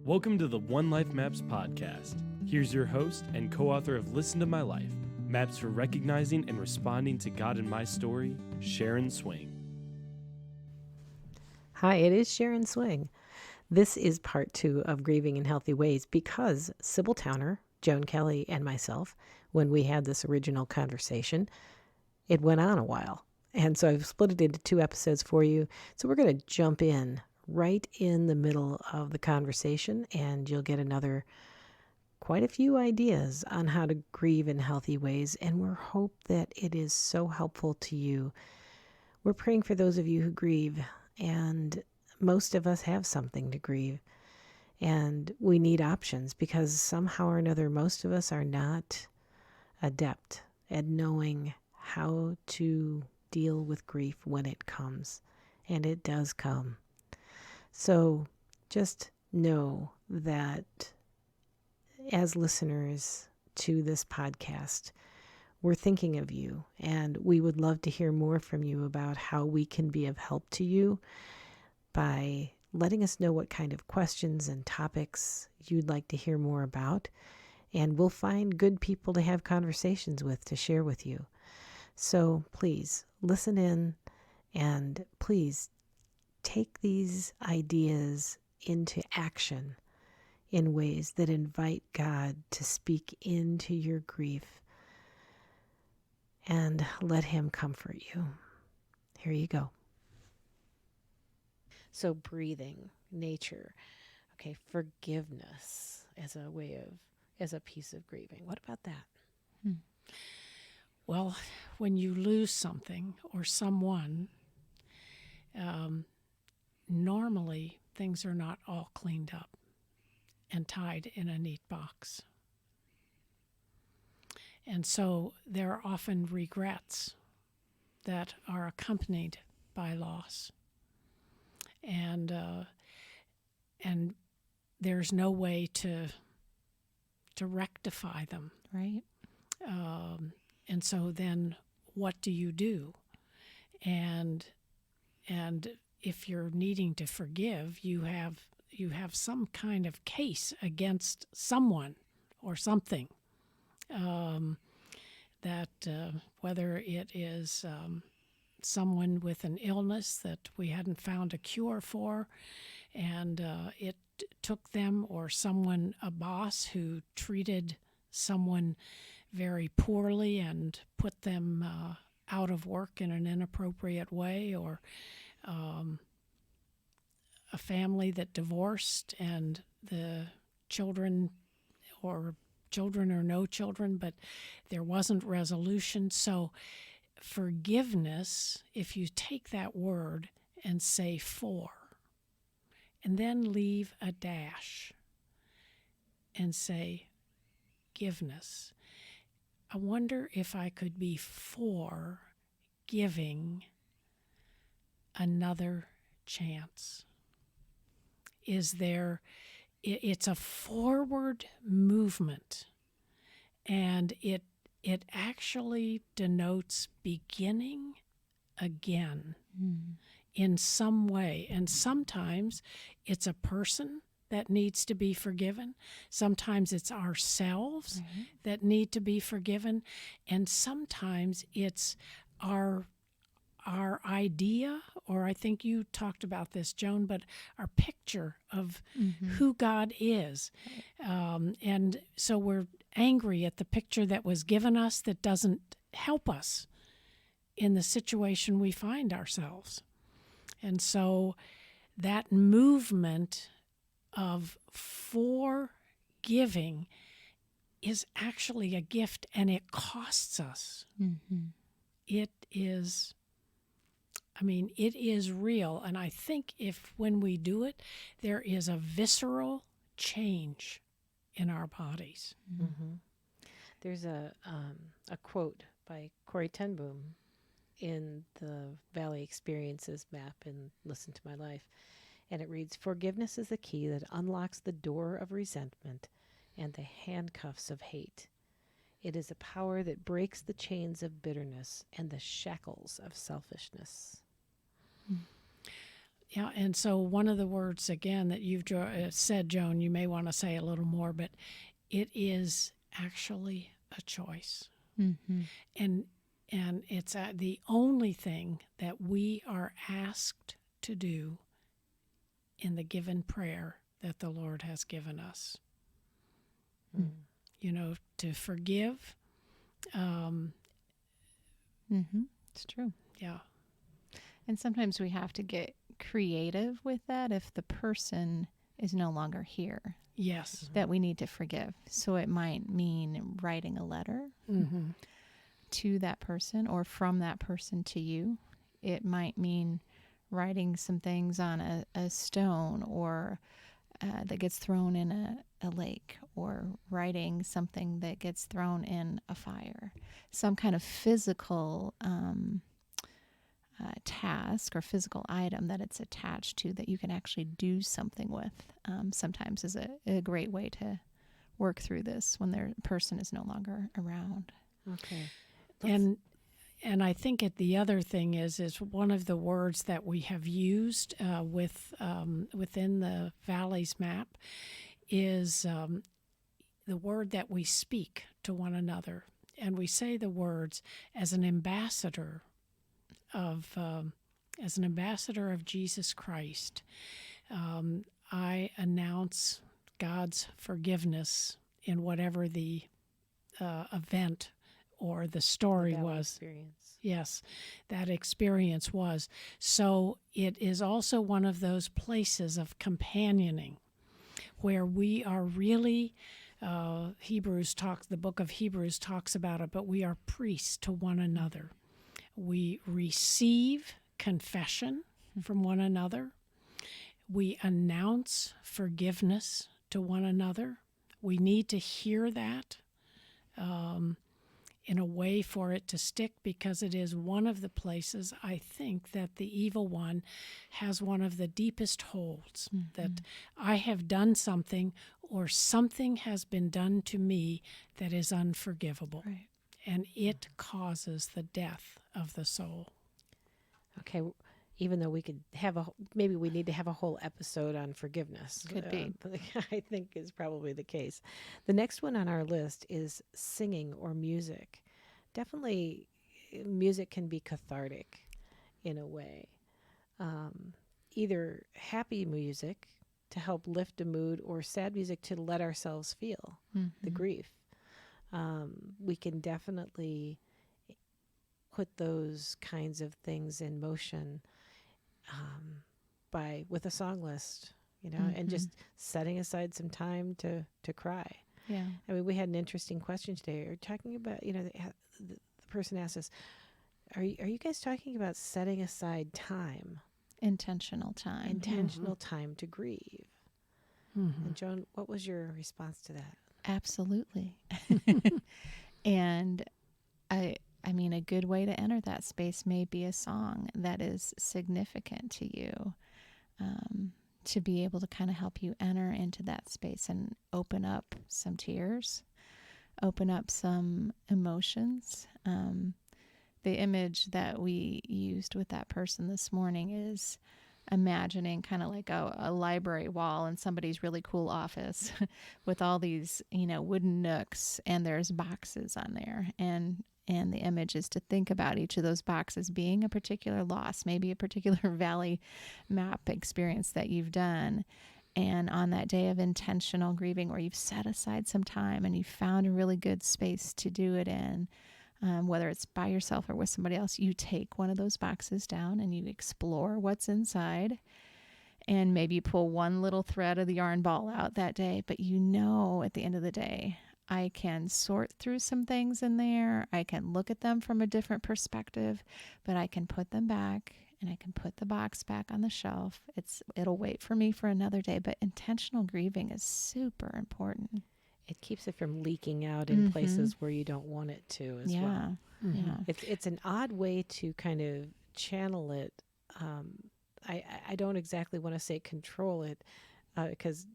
Welcome to the oneLifemaps podcast. Here's your host and co-author of Listen to My Life, Maps for Recognizing and Responding to God in My Story, Sharon Swing. Hi, it is Sharon Swing. This is part 2 of Grieving in Healthy Ways because Sibyl Towner, Joan Kelley, and myself, when we had this original conversation, it went on a while. And so I've split it into 2 episodes for you. So we're going to jump in right in the middle of the conversation, and you'll get quite a few ideas on how to grieve in healthy ways. And we hope that it is so helpful to you. We're praying for those of you who grieve, and most of us have something to grieve. And we need options because somehow or another, most of us are not adept at knowing how to deal with grief when it comes. And it does come. So just know that as listeners to this podcast, we're thinking of you, and we would love to hear more from you about how we can be of help to you by letting us know what kind of questions and topics you'd like to hear more about, and we'll find good people to have conversations with to share with you. So please listen in, and please take these ideas into action in ways that invite God to speak into your grief and let Him comfort you. Here you go. So breathing, nature, okay, forgiveness as a piece of grieving. What about that? Well, when you lose something or someone, normally things are not all cleaned up and tied in a neat box. And so there are often regrets that are accompanied by loss. And there's no way to rectify them. Right. And so then what do you do? And if you're needing to forgive, you have some kind of case against someone or something. That whether it is someone with an illness that we hadn't found a cure for, and it took them, or a boss who treated someone very poorly and put them out of work in an inappropriate way, or a family that divorced and the children or no children, but there wasn't resolution. So forgiveness, if you take that word and say for, and then leave a dash and say forgiveness, I wonder if I could be for giving another chance. It's a forward movement, and it actually denotes beginning again in some way. And sometimes it's a person that needs to be forgiven. Sometimes it's ourselves that need to be forgiven. And sometimes it's our idea, or I think you talked about this, Joan, but our picture of who God is. And so we're angry at the picture that was given us that doesn't help us in the situation we find ourselves. And so that movement of forgiving is actually a gift, and it costs us. It is real. And I think when we do it, there is a visceral change in our bodies. There's a quote by Corrie ten Boom in the Valley Experiences map in Listen to My Life. And it reads, "Forgiveness is the key that unlocks the door of resentment and the handcuffs of hate. It is a power that breaks the chains of bitterness and the shackles of selfishness." Yeah, and so one of the words, again, that you've said, Joan, you may want to say a little more, but it is actually a choice. Mm-hmm. And it's the only thing that we are asked to do in the given prayer that the Lord has given us. Mm. You know, to forgive. It's true. Yeah. And sometimes we have to get creative with that if the person is no longer here Yes. that we need to forgive. So it might mean writing a letter Mm-hmm. to that person or from that person to you. It might mean writing some things on a stone or that gets thrown in a lake, or writing something that gets thrown in a fire. Some kind of physical task or physical item that it's attached to that you can actually do something with, sometimes is a great way to work through this when their person is no longer around. Okay. And I think the other thing is one of the words that we have used within the Valley's map is the word that we speak to one another, and we say the words as an ambassador of Jesus Christ. I announce God's forgiveness in whatever the event or the story was. Experience. Yes, that experience was. So it is also one of those places of companioning where we are really, the book of Hebrews talks about it, but we are priests to one another. We receive confession from one another. We announce forgiveness to one another. We need to hear that in a way for it to stick, because it is one of the places I think that the evil one has one of the deepest holds, that I have done something or something has been done to me that is unforgivable. Right. And it causes the death of the soul. Okay. Even though we could have maybe we need to have a whole episode on forgiveness. Could be. I think is probably the case. The next one on our list is singing or music. Definitely, music can be cathartic in a way. Either happy music to help lift a mood, or sad music to let ourselves feel the grief. We can definitely put those kinds of things in motion with a song list, and just setting aside some time to cry. Yeah. I mean, we had an interesting question today. We're talking about, the person asked us, are you guys talking about setting aside time? Intentional time. Time to grieve. And Joan, what was your response to that? Absolutely. And I mean, a good way to enter that space may be a song that is significant to you, to be able to kind of help you enter into that space and open up some tears, open up some emotions. The image that we used with that person this morning is imagining kind of like a library wall in somebody's really cool office with all these, wooden nooks, and there's boxes on there. And the image is to think about each of those boxes being a particular loss, maybe a particular Valley map experience that you've done. And on that day of intentional grieving, where you've set aside some time and you've found a really good space to do it in, whether it's by yourself or with somebody else, you take one of those boxes down and you explore what's inside. And maybe you pull one little thread of the yarn ball out that day, but at the end of the day, I can sort through some things in there. I can look at them from a different perspective, but I can put them back and I can put the box back on the shelf. It'll wait for me for another day, but intentional grieving is super important. It keeps it from leaking out in places where you don't want it to as well. Yeah. It's an odd way to kind of channel it. I don't exactly want to say control it, because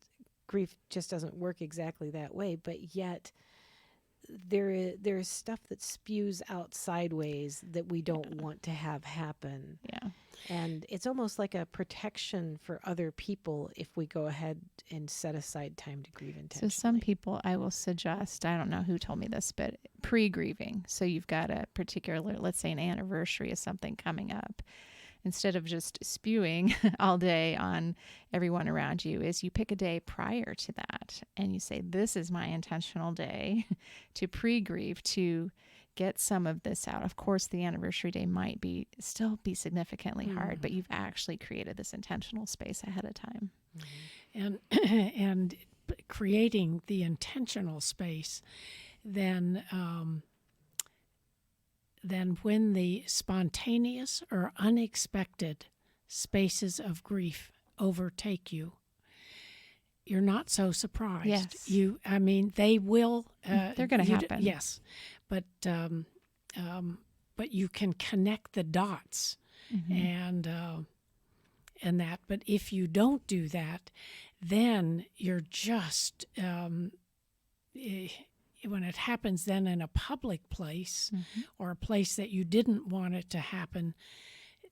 grief just doesn't work exactly that way, but yet there's stuff that spews out sideways that we don't want to have happen. Yeah. And it's almost like a protection for other people if we go ahead and set aside time to grieve intentionally. So some people, I will suggest, I don't know who told me this, but pre-grieving. So you've got a particular, let's say an anniversary of something coming up. Instead of just spewing all day on everyone around you, is you pick a day prior to that and you say, this is my intentional day to pre-grieve, to get some of this out. Of course, the anniversary day might still be significantly hard, but you've actually created this intentional space ahead of time. And creating the intentional space, then when the spontaneous or unexpected spaces of grief overtake you, you're not so surprised. Yes. They will. They're going to happen. Yes, but you can connect the dots, and that. But if you don't do that, then you're just when it happens then in a public place or a place that you didn't want it to happen,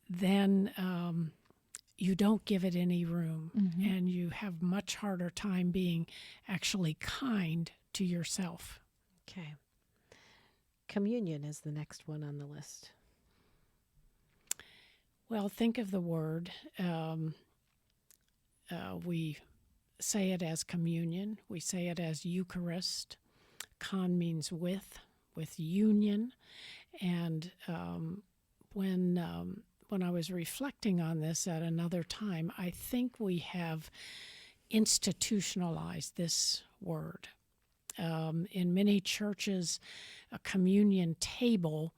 then you don't give it any room, and you have much harder time being actually kind to yourself. Okay. Communion is the next one on the list. Well, think of the word. We say it as communion. We say it as Eucharist. Con means with union. And when I was reflecting on this at another time, I think we have institutionalized this word. In many churches, a communion table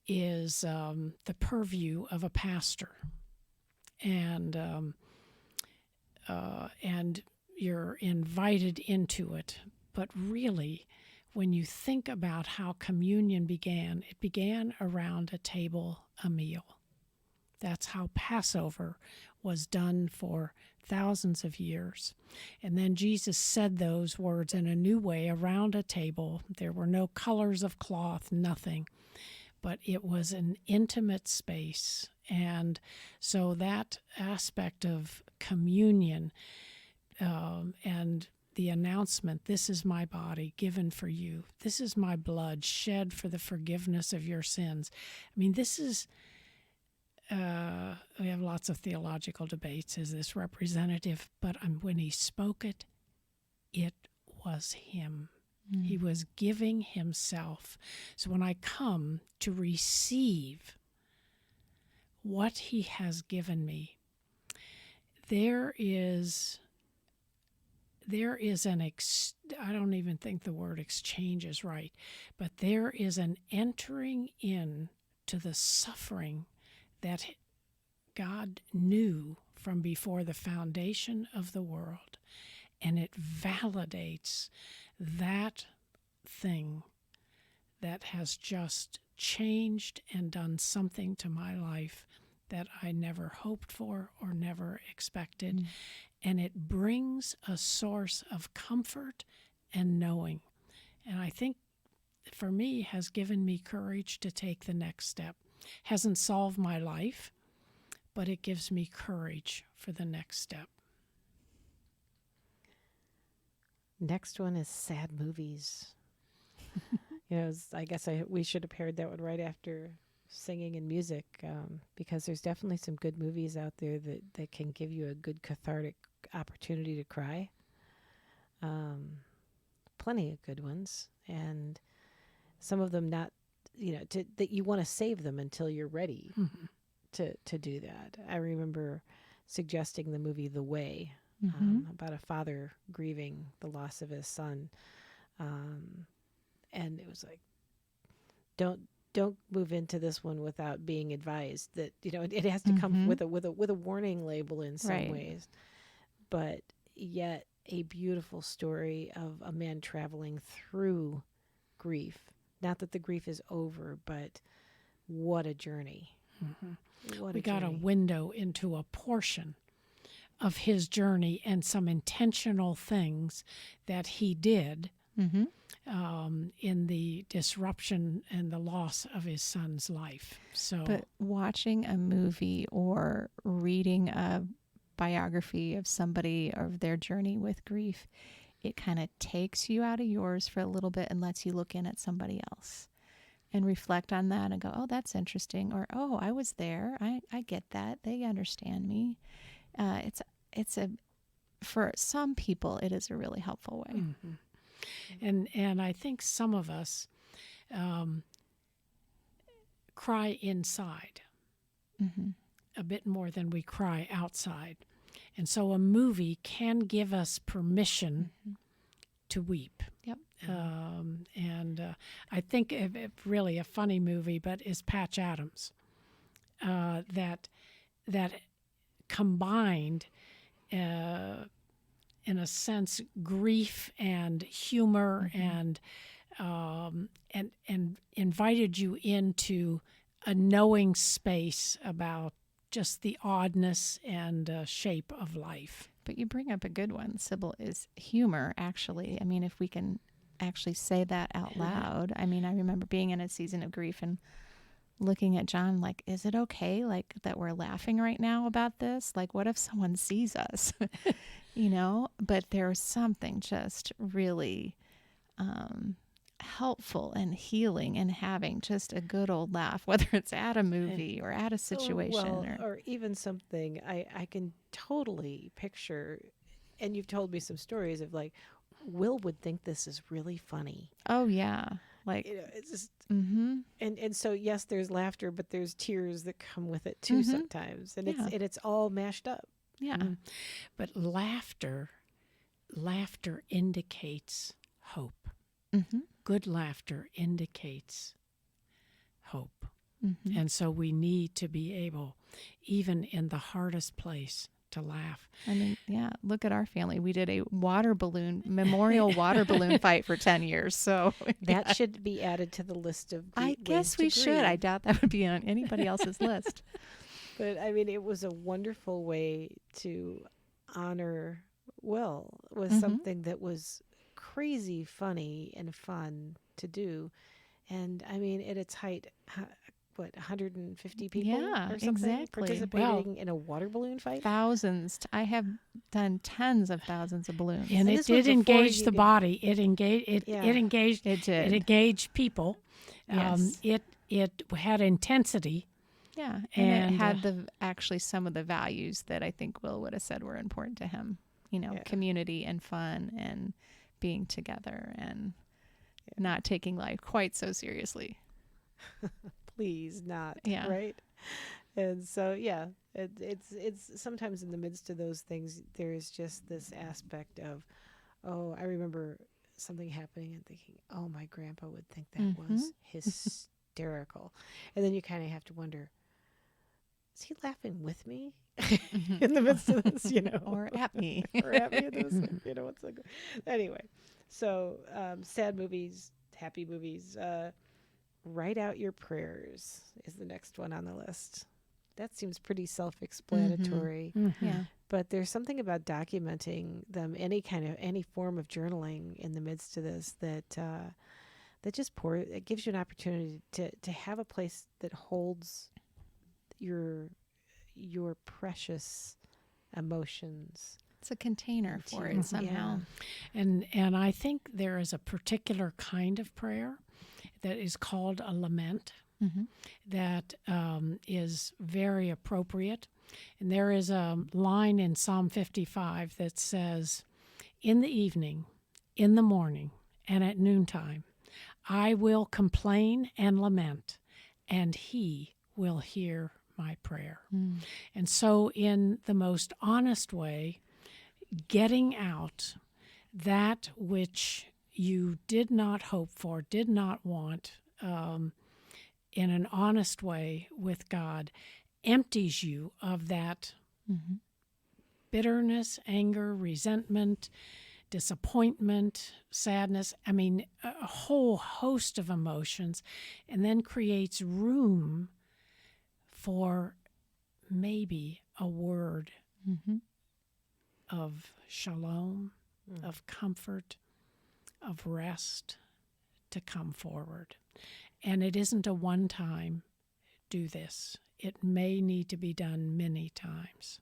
is the purview of a pastor, and you're invited into it. But really, when you think about how communion began, it began around a table, a meal. That's how Passover was done for thousands of years. And then Jesus said those words in a new way around a table. There were no colors of cloth, nothing. But it was an intimate space. And so that aspect of communion and the announcement, this is my body given for you. This is my blood shed for the forgiveness of your sins. I mean, this is, we have lots of theological debates. Is this representative? But when he spoke it, it was him. He was giving himself. So when I come to receive what he has given me, there is I don't even think the word exchange is right, but there is an entering in to the suffering that God knew from before the foundation of the world, and it validates that thing that has just changed and done something to my life that I never hoped for or never expected. And it brings a source of comfort and knowing. And I think, for me, has given me courage to take the next step. Hasn't solved my life, but it gives me courage for the next step. Next one is sad movies. I guess we should have paired that one right after singing and music, because there's definitely some good movies out there that can give you a good cathartic opportunity to cry. Plenty of good ones, and some of them not, that you want to save them until you're ready to do that. I remember suggesting the movie The Way, about a father grieving the loss of his son, and it was like, don't move into this one without being advised that it has to come with a warning label in some ways, but yet a beautiful story of a man traveling through grief. Not that the grief is over, but what a journey. We got a window into a portion of his journey and some intentional things that he did in the disruption and the loss of his son's life. So, But watching a movie or reading a biography of somebody of their journey with grief, it kind of takes you out of yours for a little bit and lets you look in at somebody else and reflect on that and go, oh, that's interesting. Or, oh, I was there. I get that. They understand me. For some people, it is a really helpful way. and I think some of us cry inside a bit more than we cry outside. And so a movie can give us permission to weep. Yep. I think really a funny movie, but is Patch Adams, that combined, in a sense, grief and humor and invited you into a knowing space about just the oddness and shape of life. But you bring up a good one, Sibyl, is humor, actually. I mean, if we can actually say that out loud. I mean, I remember being in a season of grief and looking at John like, is it okay, like, that we're laughing right now about this? Like, what if someone sees us? You know? But there's something just really helpful and healing in having just a good old laugh, whether it's at a movie or at a situation. Or even something I can totally picture, and you've told me some stories of like, Will would think this is really funny. Oh, yeah. Like, you know, it's just, and so yes, there's laughter, but there's tears that come with it too sometimes, and it's all mashed up. Yeah. But laughter indicates hope. Good laughter indicates hope. And so we need to be able, even in the hardest place, to laugh. I mean, yeah, look at our family. We did a memorial water balloon fight for 10 years. So that should be added to the list of I guess we should. I doubt that would be on anybody else's list. But I mean, it was a wonderful way to honor Will with something that was crazy funny and fun to do. And I mean, at its height, 150 people or something participating in a water balloon fight? Thousands. I have done tens of thousands of balloons. And it did engage the body. It engaged people. Yes. It had intensity. Yeah. And it had actually some of the values that I think Will would have said were important to him. You know, community and fun and being together and not taking life quite so seriously. Please not. Yeah. Right. And so, it's sometimes in the midst of those things, there is just this aspect of, oh, I remember something happening and thinking, oh, my grandpa would think that was hysterical. And then you kind of have to wonder, is he laughing with me in the midst of this, you know? Or at me. Or at me in this, you know, what's like, anyway. So, sad movies, happy movies, write out your prayers is the next one on the list. That seems pretty self-explanatory. Yeah. But there's something about documenting them, any form of journaling in the midst of this that just it gives you an opportunity to have a place that holds your precious emotions. It's a container for it somehow. Yeah. And I think there is a particular kind of prayer that is called a lament that is very appropriate. And there is a line in Psalm 55 that says, in the evening, in the morning, and at noontime, I will complain and lament, and he will hear my prayer. And so in the most honest way, getting out that which you did not hope for, did not want, in an honest way with God, empties you of that bitterness, anger, resentment, disappointment, sadness. I mean, a whole host of emotions, and then creates room for maybe a word of shalom, of comfort, of rest to come forward. And it isn't a one-time do this. It may need to be done many times.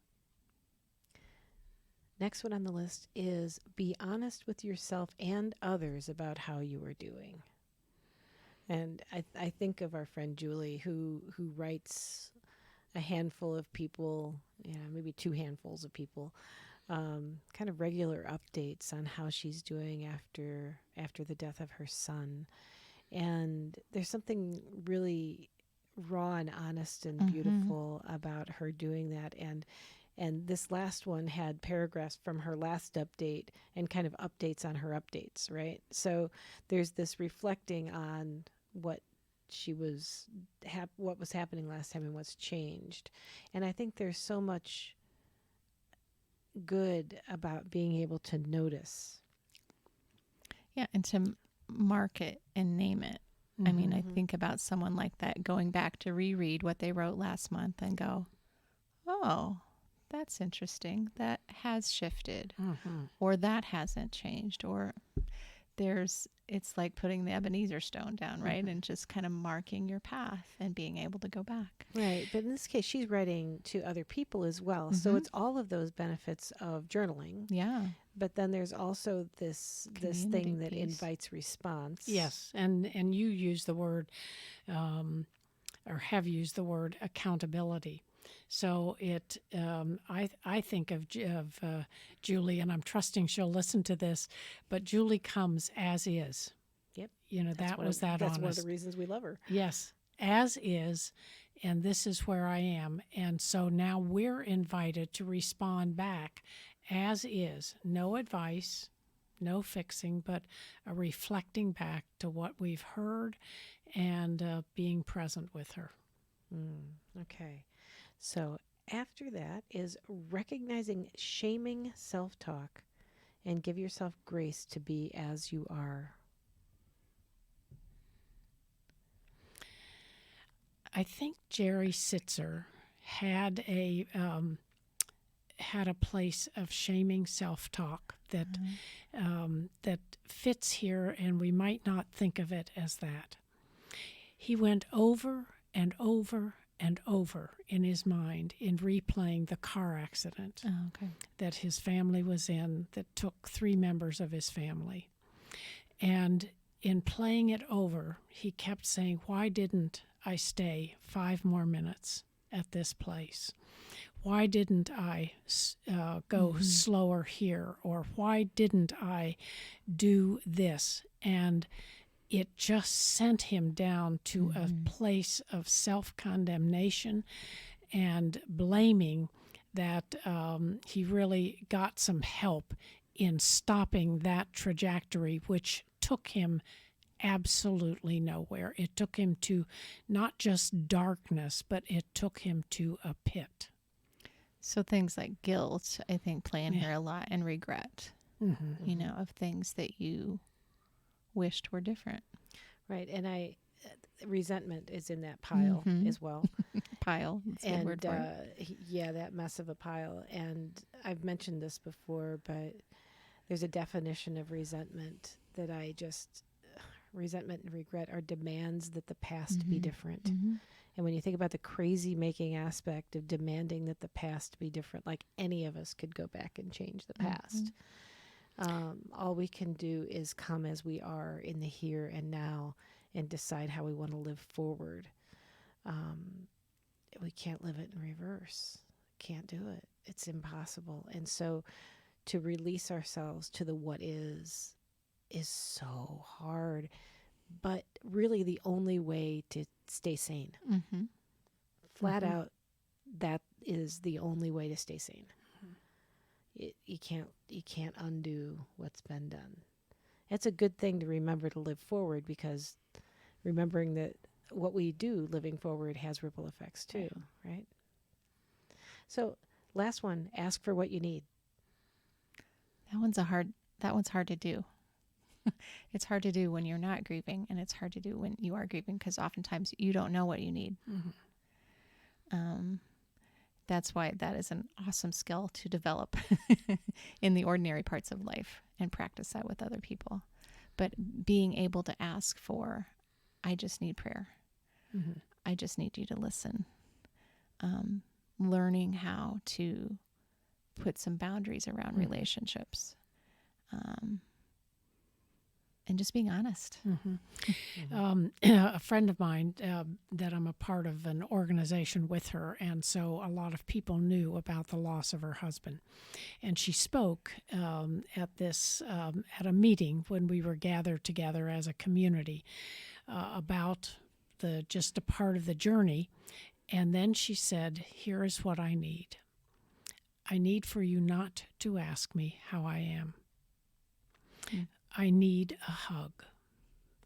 Next one on the list is be honest with yourself and others about how you are doing. And I think of our friend Julie who writes a handful of people, maybe 2 handfuls of people, kind of regular updates on how she's doing after the death of her son. And there's something really raw and honest and beautiful about her doing that. And this last one had paragraphs from her last update and kind of updates on her updates, right? So there's this reflecting on what what was happening last time and what's changed. And I think there's so much good about being able to notice. Yeah, and to mark it and name it. I mean, I think about someone like that going back to reread what they wrote last month and go, oh, that's interesting. That has shifted, or that hasn't changed, or it's like putting the Ebenezer stone down, right? And just kind of marking your path and being able to go back. Right. But in this case, she's writing to other people as well. So it's all of those benefits of journaling. Yeah. But then there's also this thing that invites response. Yes. And you use the word, or have used the word accountability. So I think of Julie, and I'm trusting she'll listen to this, but Julie comes as is. Yep. That was that honest. That's one of the reasons we love her. Yes, as is, and this is where I am. And so now we're invited to respond back as is. No advice, no fixing, but a reflecting back to what we've heard and being present with her. Okay. So after that is recognizing shaming self-talk and give yourself grace to be as you are. I think Jerry Sitzer had a place of shaming self-talk that that fits here, and we might not think of it as that. He went over and over and over in his mind in replaying the car accident that his family was in that took 3 members of his family. And in playing it over, he kept saying, why didn't I stay 5 more minutes at this place? Why didn't I go slower here? Or why didn't I do this? And it just sent him down to a place of self-condemnation and blaming that he really got some help in stopping that trajectory, which took him absolutely nowhere. It took him to not just darkness, but it took him to a pit. So things like guilt, I think, play in here a lot, and regret, of things that you wished were different. Right. And resentment is in that pile as well. Pile. That's a good word for it. That mess of a pile. And I've mentioned this before, but there's a definition of resentment that resentment and regret are demands that the past be different. And when you think about the crazy making aspect of demanding that the past be different, like any of us could go back and change the past. All we can do is come as we are in the here and now and decide how we want to live forward. We can't live it in reverse. Can't do it. It's impossible. And so to release ourselves to the what is so hard, but really the only way to stay sane. Flat out, that is the only way to stay sane. You can't undo what's been done. It's a good thing to remember to live forward, because remembering that what we do living forward has ripple effects too, right? So last one, ask for what you need. That one's hard to do. It's hard to do when you're not grieving, and it's hard to do when you are grieving, because oftentimes you don't know what you need. That's why that is an awesome skill to develop in the ordinary parts of life and practice that with other people. but being able to ask for, I just need prayer. Mm-hmm. I just need you to listen. Learning how to put some boundaries around relationships. And just being honest. A friend of mine that I'm a part of an organization with her, and so a lot of people knew about the loss of her husband. And she spoke at a meeting when we were gathered together as a community about just a part of the journey. And then she said, "Here is what I need. I need for you not to ask me how I am. I need a hug.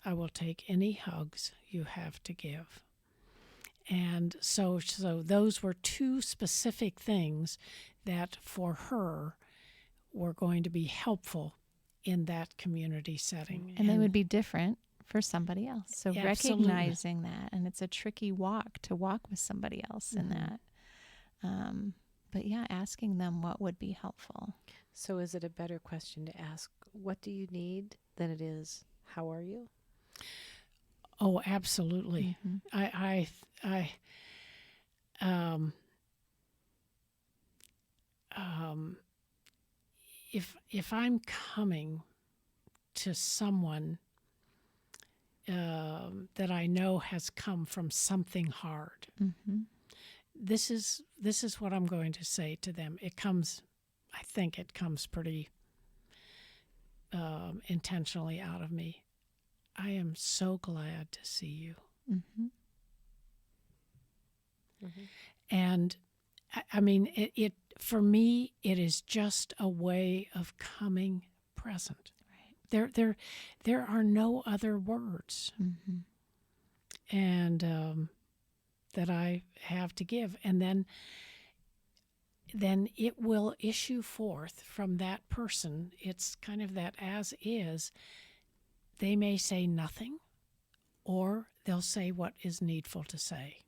I will take any hugs you have to give." And so those were two specific things that for her were going to be helpful in that community setting. And they would be different for somebody else. So Absolutely. recognizing that, and it's a tricky walk to walk with somebody else in that. But yeah, asking them what would be helpful. So is it a better question to ask, what do you need, than it is, how are you? Oh, absolutely. If I'm coming to someone that I know has come from something hard, this is what I'm going to say to them. I think it comes pretty intentionally out of me. I am so glad to see you. And I mean, it for me, it is just a way of coming present. Right. There are no other words, and that I have to give, and then it will issue forth from that person. It's kind of that as is. They may say nothing, or they'll say what is needful to say.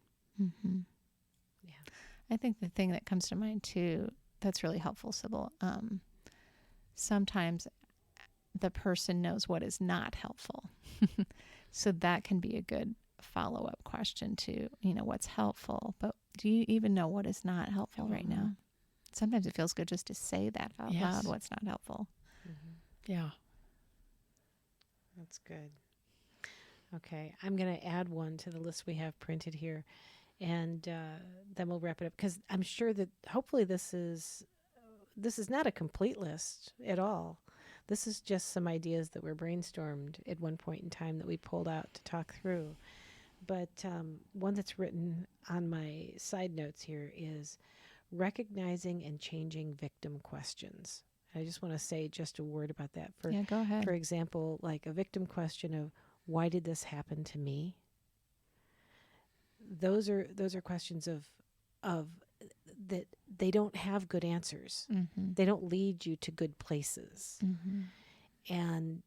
I think the thing that comes to mind too, that's really helpful, Sibyl, sometimes the person knows what is not helpful. So that can be a good follow-up question to, what's helpful, but do you even know what is not helpful right now? Sometimes it feels good just to say that out loud, what's not helpful. Yeah. That's good. Okay, I'm going to add one to the list we have printed here, and then we'll wrap it up, because I'm sure that hopefully this is not a complete list at all. This is just some ideas that were brainstormed at one point in time that we pulled out to talk through. But one that's written on my side notes here is recognizing and changing victim questions. I just want to say just a word about that. Go ahead. For example, like a victim question of, why did this happen to me? Those are questions of that they don't have good answers. They don't lead you to good places. And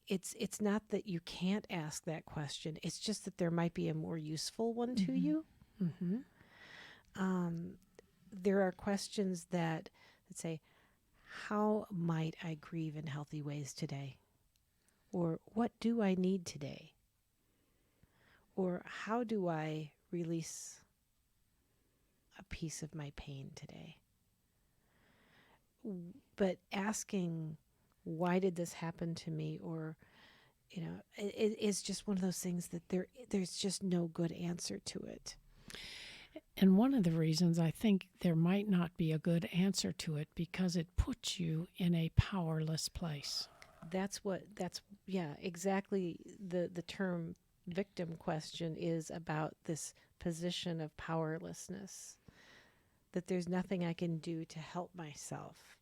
it's not that you can't ask that question. It's just that there might be a more useful one to you. There are questions that say, how might I grieve in healthy ways today? Or what do I need today? Or how do I release a piece of my pain today? But asking, why did this happen to me? Or, it is just one of those things that there's just no good answer to it. And one of the reasons I think there might not be a good answer to it, because it puts you in a powerless place. That's exactly the term victim question is about, this position of powerlessness, that there's nothing I can do to help myself.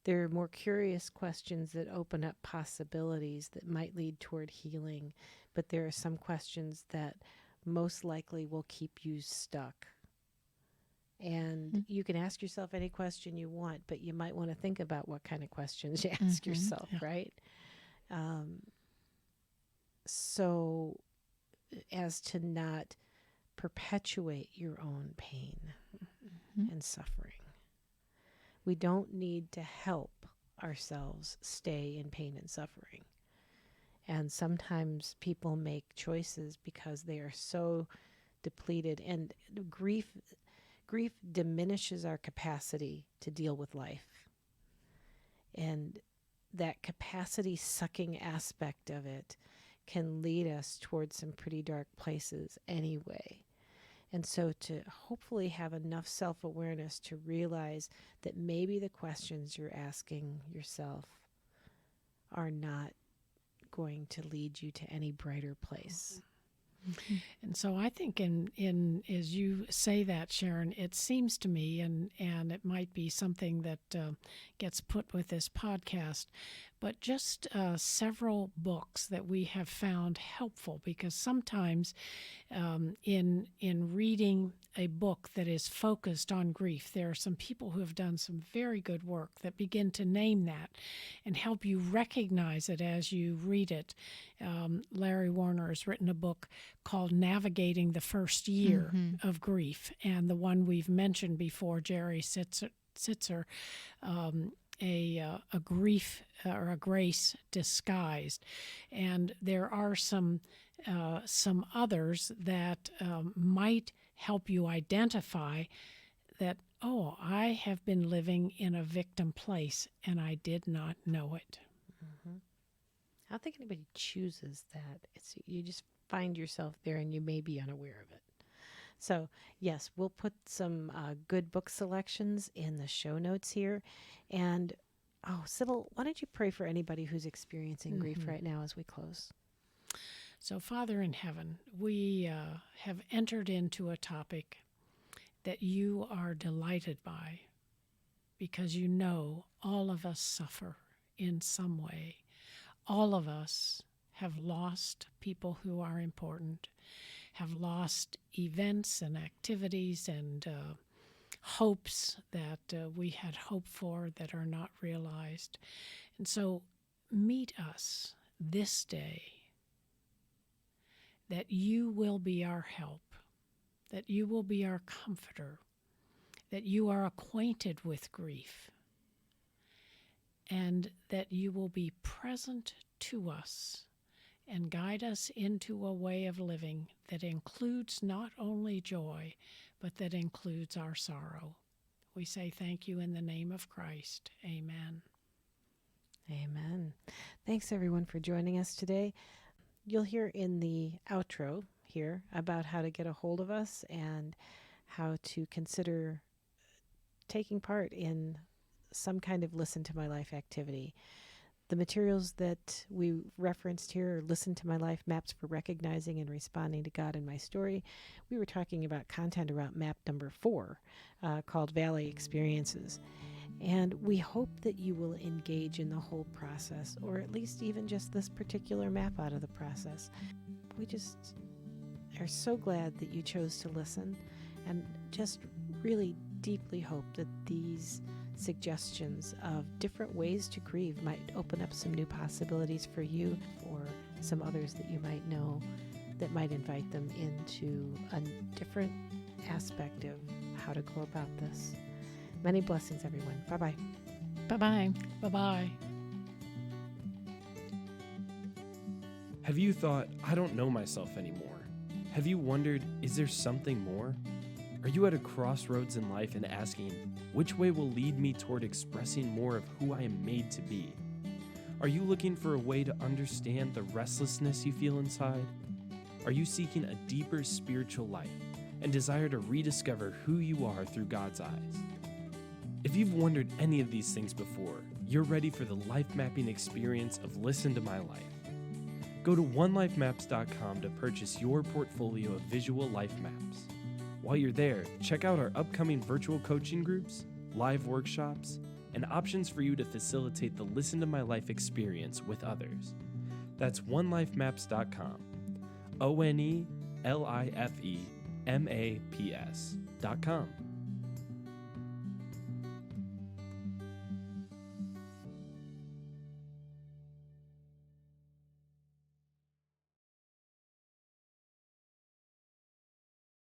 There are more curious questions that open up possibilities that might lead toward healing, but there are some questions that most likely will keep you stuck. And you can ask yourself any question you want, but you might want to think about what kind of questions you ask yourself, right? So as to not perpetuate your own pain and suffering. We don't need to help ourselves stay in pain and suffering. And sometimes people make choices because they are so depleted, and grief diminishes our capacity to deal with life. And that capacity sucking aspect of it can lead us towards some pretty dark places anyway. And so to hopefully have enough self-awareness to realize that maybe the questions you're asking yourself are not going to lead you to any brighter place. Mm-hmm. And so I think in as you say that, Sharon, it seems to me, and it might be something that gets put with this podcast, but just several books that we have found helpful, because sometimes in reading a book that is focused on grief, there are some people who have done some very good work that begin to name that and help you recognize it as you read it. Larry Warner has written a book called Navigating the First Year of Grief, and the one we've mentioned before, Jerry Sitzer, a grief or a grace disguised. And there are some others that might help you identify that, oh, I have been living in a victim place and I did not know it. Mm-hmm. I don't think anybody chooses that. You just find yourself there and you may be unaware of it. So, yes, we'll put some good book selections in the show notes here. And, Sibyl, why don't you pray for anybody who's experiencing grief right now as we close? So, Father in heaven, we have entered into a topic that you are delighted by, because you know all of us suffer in some way. All of us have lost people who are important, have lost events and activities and hopes that we had hoped for that are not realized. And so meet us this day, that you will be our help, that you will be our comforter, that you are acquainted with grief, and that you will be present to us and guide us into a way of living that includes not only joy, but that includes our sorrow. We say thank you in the name of Christ. Amen. Amen. Thanks, everyone, for joining us today. You'll hear in the outro here about how to get a hold of us and how to consider taking part in some kind of Listen to My Life activity. The materials that we referenced here are Listen to My Life, Maps for Recognizing and Responding to God in My Story. We were talking about content around map number 4 called Valley Experiences. And we hope that you will engage in the whole process, or at least even just this particular map out of the process. We just are so glad that you chose to listen, and just really deeply hope that these suggestions of different ways to grieve might open up some new possibilities for you or some others that you might know that might invite them into a different aspect of how to go about this. Many blessings, everyone. Bye-bye. Bye-bye. Bye-bye. Have you thought, I don't know myself anymore? Have you wondered, is there something more? Are you at a crossroads in life and asking, which way will lead me toward expressing more of who I am made to be? Are you looking for a way to understand the restlessness you feel inside? Are you seeking a deeper spiritual life and desire to rediscover who you are through God's eyes? If you've wondered any of these things before, you're ready for the life mapping experience of Listen to My Life. Go to oneLifemaps.com to purchase your portfolio of visual life maps. While you're there, check out our upcoming virtual coaching groups, live workshops, and options for you to facilitate the Listen to My Life experience with others. That's oneLifemaps.com. oneLifemaps.com.